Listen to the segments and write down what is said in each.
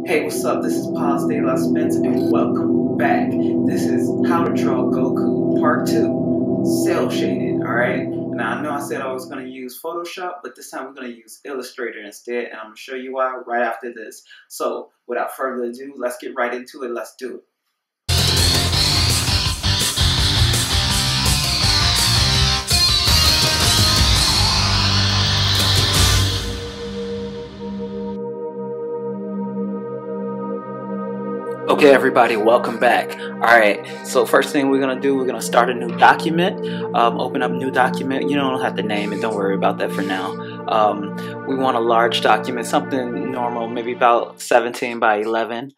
Hey, what's up? This is Paz De La Spence and welcome back. This is How to Draw Goku Part 2, Cell Shaded, alright? Now I know I said I was going to use Photoshop, but this time we're going to use Illustrator instead, and I'm going to show you why right after this. So, without further ado, let's get right into it. Let's do it. Okay, everybody, welcome back. Alright, so first thing we're going to do, we're going to start a new document. Open up new document. You don't have to name it, don't worry about that for now. We want a large document, something normal, maybe about 17 by 11.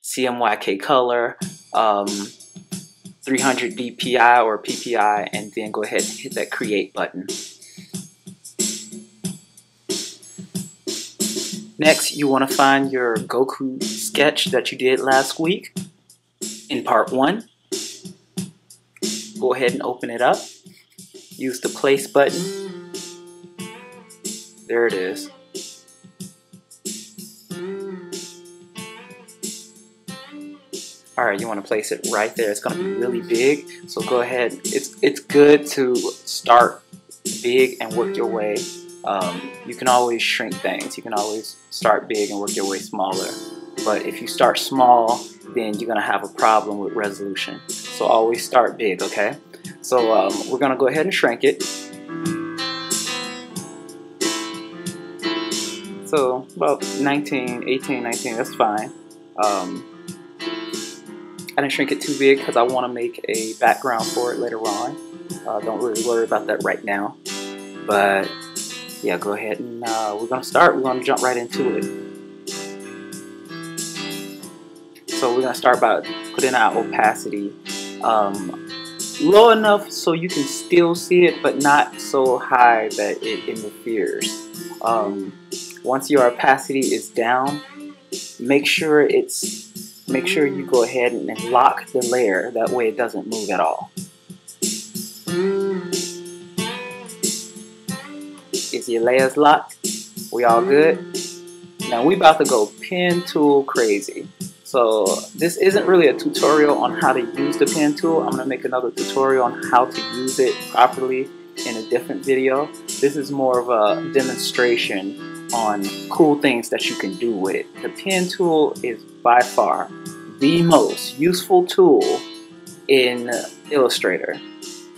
CMYK color, 300 DPI or PPI, and then go ahead and hit that create button. Next, you want to find your Goku sketch that you did last week in part 1. Go ahead and open it up. Use the place button. There it is. Alright, you want to place it right there. It's going to be really big, so go ahead. It's good to start big and work your way. You can always shrink things. You can always start big and work your way smaller. But if you start small, then you're going to have a problem with resolution. So always start big, okay? So we're going to go ahead and shrink it. So about 19, 18, 19, that's fine. I didn't shrink it too big because I want to make a background for it later on. Don't really worry about that right now. But yeah, go ahead and we're going to start. We're going to jump right into it. So we're going to start by putting our opacity low enough so you can still see it, but not so high that it interferes. Once your opacity is down, make sure you go ahead and lock the layer. That way it doesn't move at all. Is your layers locked? We all good? Now we about to go pen tool crazy. So this isn't really a tutorial on how to use the pen tool. I'm going to make another tutorial on how to use it properly in a different video. This is more of a demonstration on cool things that you can do with it. The pen tool is by far the most useful tool in Illustrator.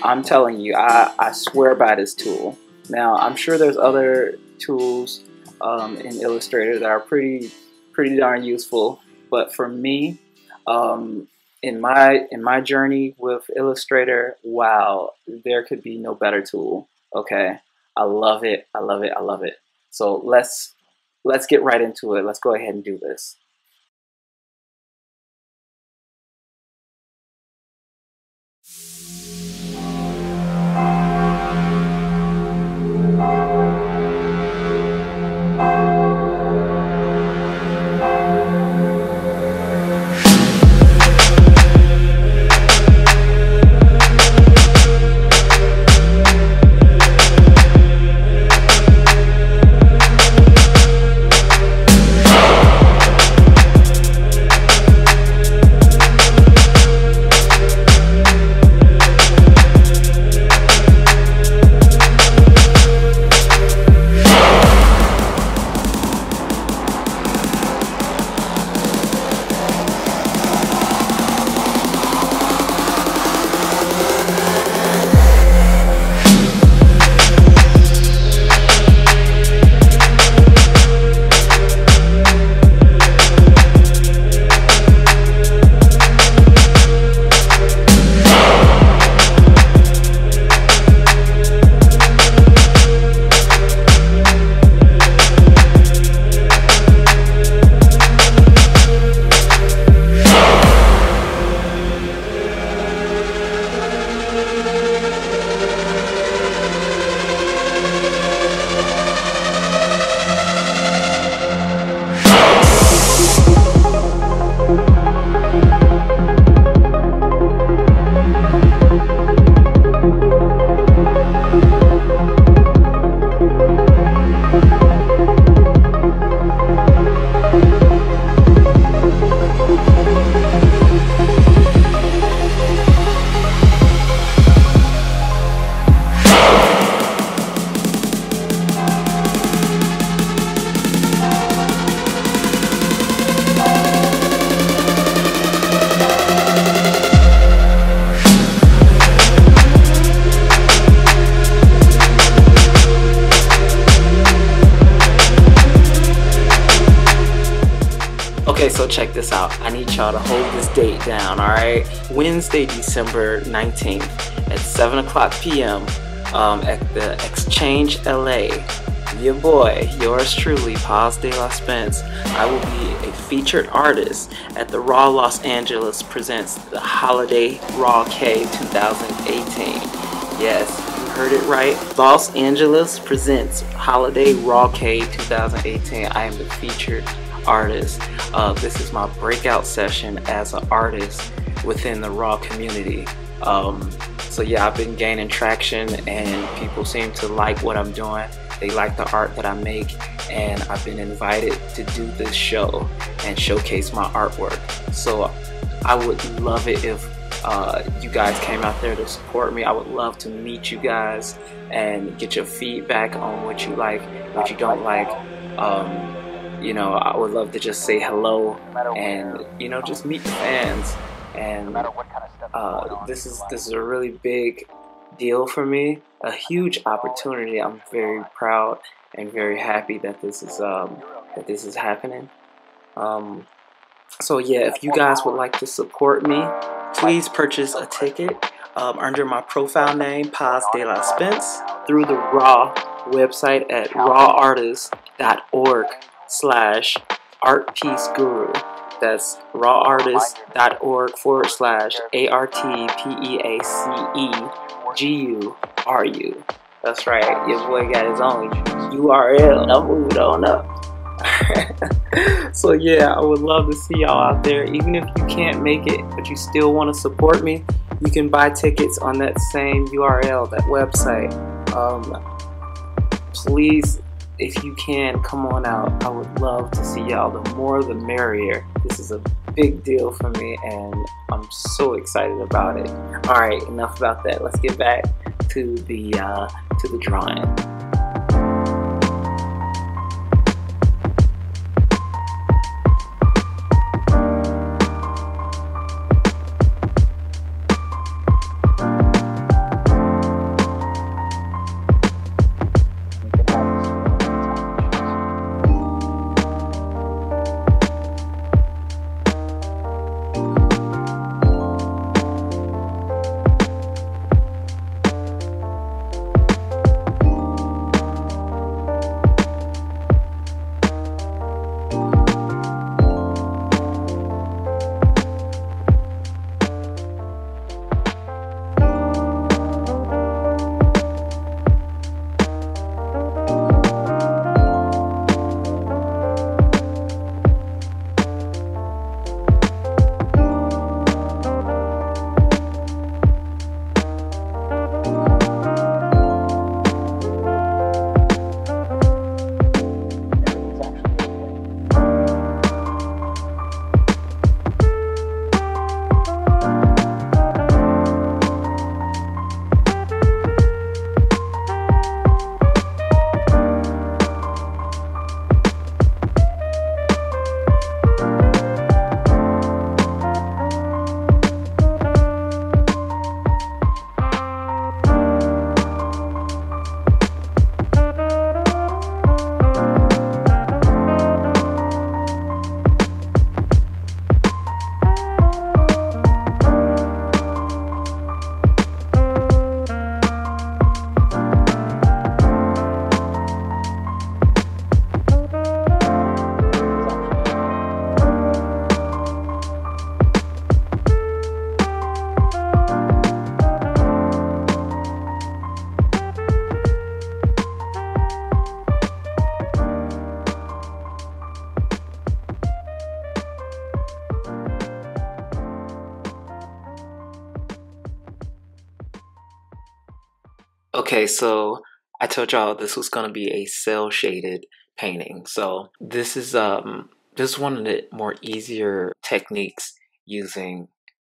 I'm telling you, I swear by this tool. Now, I'm sure there's other tools in Illustrator that are pretty darn useful, but for me, in my journey with Illustrator, wow, there could be no better tool. Okay, I love it, I love it, I love it. So let's get right into it. Let's go ahead and do this. Okay, so check this out. I need y'all to hold this date down, alright? Wednesday, December 19th at 7 o'clock p.m. At the Exchange LA. Your boy, yours truly, Paz de la Spence. I will be a featured artist at the Raw Los Angeles presents the Holiday RAWk 2018. Yes, you heard it right. Los Angeles presents Holiday RAWk 2018. I am the featured artist. This is my breakout session as an artist within the RAW community. So yeah, I've been gaining traction and people seem to like what I'm doing. They like the art that I make, and I've been invited to do this show and showcase my artwork. So I would love it if you guys came out there to support me. I would love to meet you guys and get your feedback on what you like, what you don't like. You know, I would love to just say hello and, you know, just meet the fans. And this is a really big deal for me, a huge opportunity. I'm very proud and very happy that this is happening. So yeah, if you guys would like to support me, please purchase a ticket under my profile name, Paz de la Spence, through the Raw website at rawartist.org/ARTPEACEGURU. That's rawartist.org/ARTPEACEGURU. That's right, your boy got his own URL. I'm moving on up. So yeah, I would love to see y'all out there. Even if you can't make it, but you still want to support me, you can buy tickets on that same URL, that website. Please, if you can, come on out. I would love to see y'all. The more the merrier. This is a big deal for me and I'm so excited about it. Alright, enough about that. Let's get back to the drawing. Okay, so I told y'all this was gonna be a cell shaded painting. So this is one of the more easier techniques using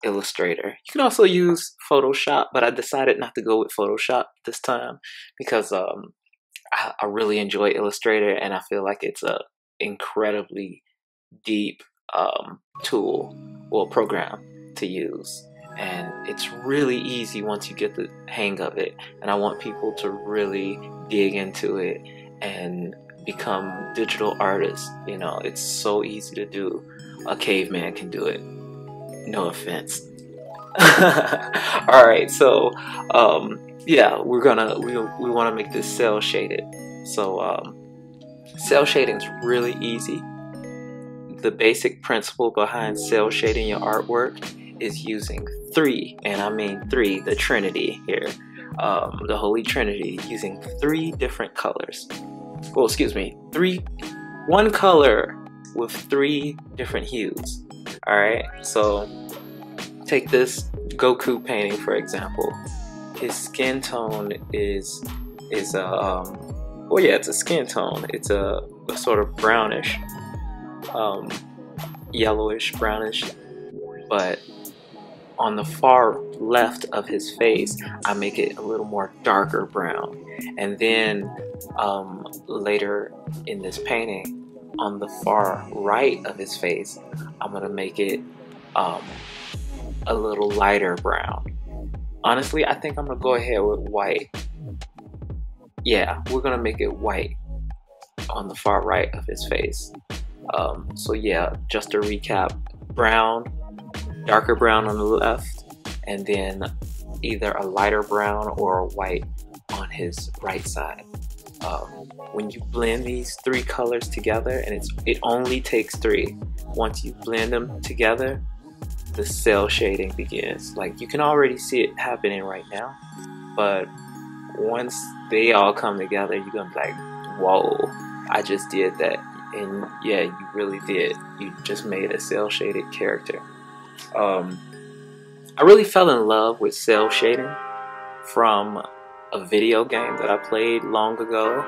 Illustrator. You can also use Photoshop, but I decided not to go with Photoshop this time because I really enjoy Illustrator and I feel like it's a incredibly deep tool or program to use. And it's really easy once you get the hang of it, and I want people to really dig into it and become digital artists. You know, it's so easy to do. A caveman can do it. No offense. All right, so yeah, we want to make this cell shaded. So cell shading is really easy. The basic principle behind cell shading your artwork is using three, and I mean three, the Trinity here, the Holy Trinity, using three different colors. Well, excuse me, one color with three different hues. All right, so take this Goku painting for example. His skin tone is well, yeah, it's a skin tone. It's a sort of brownish, yellowish brownish, but on the far left of his face I make it a little more darker brown, and then later in this painting on the far right of his face I'm gonna make it a little lighter brown. Honestly, I think I'm gonna go ahead with white. Yeah, we're gonna make it white on the far right of his face. So yeah, just to recap, brown, darker brown on the left, and then either a lighter brown or a white on his right side. When you blend these three colors together, and it only takes three, once you blend them together, the cell shading begins. Like, you can already see it happening right now, but once they all come together, you're gonna be like, whoa, I just did that. And yeah, you really did. You just made a cell shaded character. I really fell in love with cell shading from a video game that I played long ago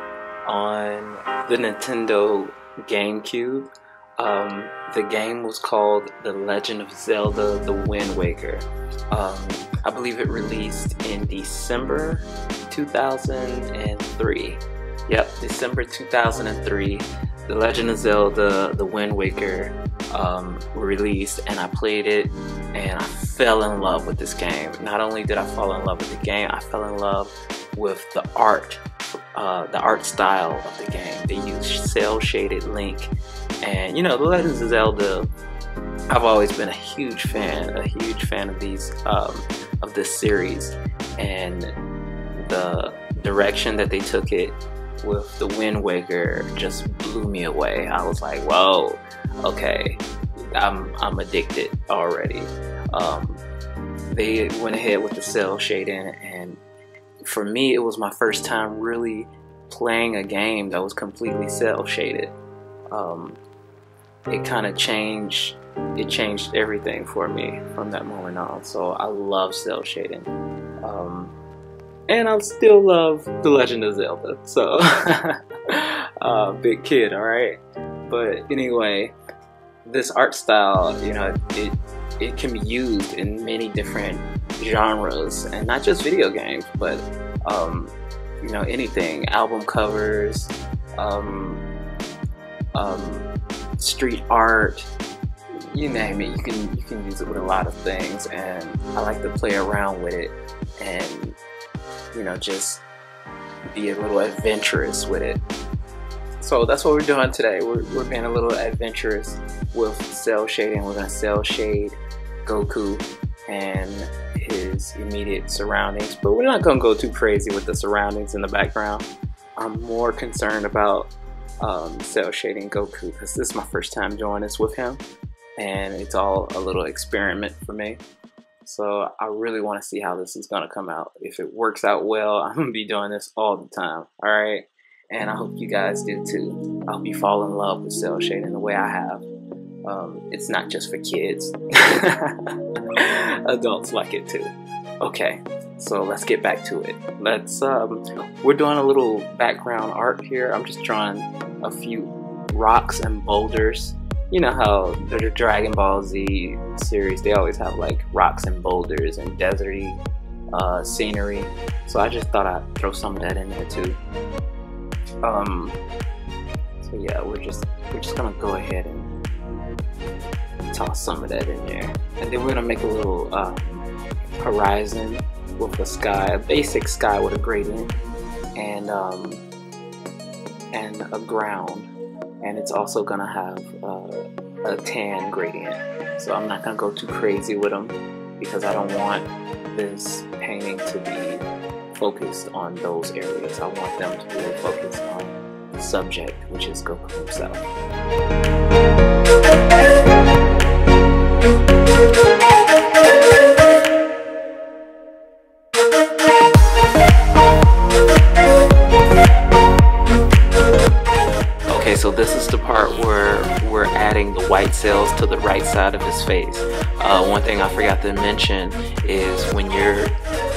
on the Nintendo GameCube. The game was called The Legend of Zelda: The Wind Waker. I believe it released in December 2003. Yep, December 2003. The Legend of Zelda: The Wind Waker released, and I played it, and I fell in love with this game. Not only did I fall in love with the game, I fell in love with the art style of the game. They used cell shaded Link, and you know, The Legend of Zelda, I've always been a huge fan of these of this series, and the direction that they took it with the Wind Waker just blew me away. I was like, whoa, okay, I'm addicted already. They went ahead with the cell shading, and for me, it was my first time really playing a game that was completely cell shaded. It kind of changed everything for me from that moment on. So I love cell shading. And I still love The Legend of Zelda, so big kid, alright? But anyway, this art style, you know, it can be used in many different genres, and not just video games, but you know, anything, album covers, street art, you name it, you can use it with a lot of things, and I like to play around with it and, you know, just be a little adventurous with it. So that's what we're doing today. We're being a little adventurous with cell shading. We're gonna cell shade Goku and his immediate surroundings, but we're not gonna go too crazy with the surroundings in the background. I'm more concerned about cell shading Goku because this is my first time doing this with him, and it's all a little experiment for me. So I really want to see how this is going to come out. If it works out well, I'm going to be doing this all the time. Alright? And I hope you guys do too. I hope you fall in love with cell shading the way I have. It's not just for kids. Adults like it too. Okay, so let's get back to it. We're doing a little background art here. I'm just drawing a few rocks and boulders. You know how the Dragon Ball Z series, they always have like rocks and boulders and deserty scenery. So I just thought I'd throw some of that in there too. So yeah, we're just gonna go ahead and toss some of that in there, and then we're gonna make a little horizon with a sky, a basic sky with a gradient, and and a ground, and it's also gonna have a tan gradient. So I'm not gonna go too crazy with them because I don't want this painting to be focused on those areas. I want them to really focus on the subject, which is Goku himself. Okay, so this is the part where we're adding the white cells to the right side of his face. One thing I forgot to mention is when you're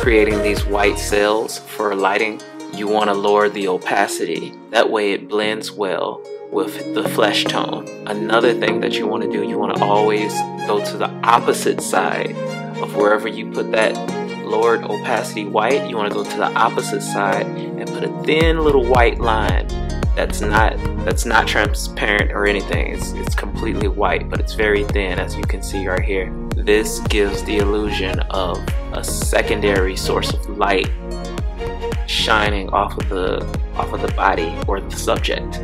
creating these white cells for lighting, you want to lower the opacity. That way it blends well with the flesh tone. Another thing that you want to do, you want to always go to the opposite side of wherever you put that lowered opacity white. You want to go to the opposite side and put a thin little white line that's not transparent or anything. It's completely white, but it's very thin, as you can see right here. This gives the illusion of a secondary source of light shining off of the body or the subject.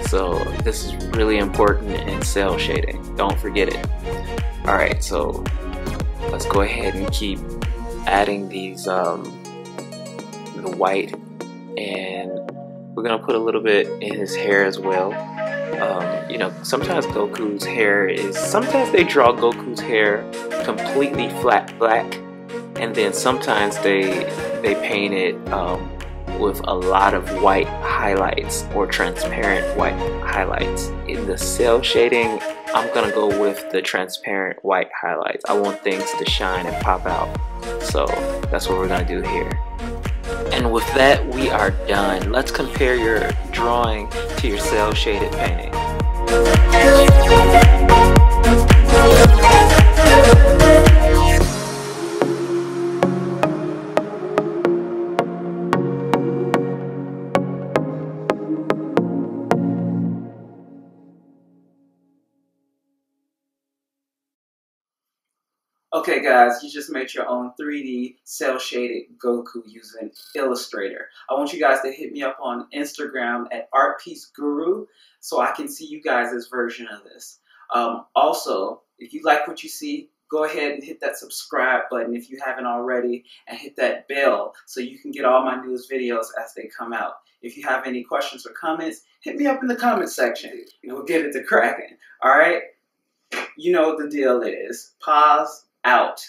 So this is really important in cell shading. Don't forget it. Alright, so let's go ahead and keep adding these the white, and we're gonna put a little bit in his hair as well. You know, sometimes Goku's hair sometimes they draw Goku's hair completely flat black, and then sometimes they paint it with a lot of white highlights or transparent white highlights. In the cell shading, I'm gonna go with the transparent white highlights. I want things to shine and pop out. So that's what we're gonna do here. And with that, we are done. Let's compare your drawing to your cell shaded painting. Okay guys, you just made your own 3D cell shaded Goku using Illustrator. I want you guys to hit me up on Instagram at ARTPEACEGURU so I can see you guys' version of this. Also, if you like what you see, go ahead and hit that subscribe button if you haven't already, and hit that bell so you can get all my newest videos as they come out. If you have any questions or comments, hit me up in the comment section and we'll get it to cracking. Alright? You know what the deal is. Pause. Out.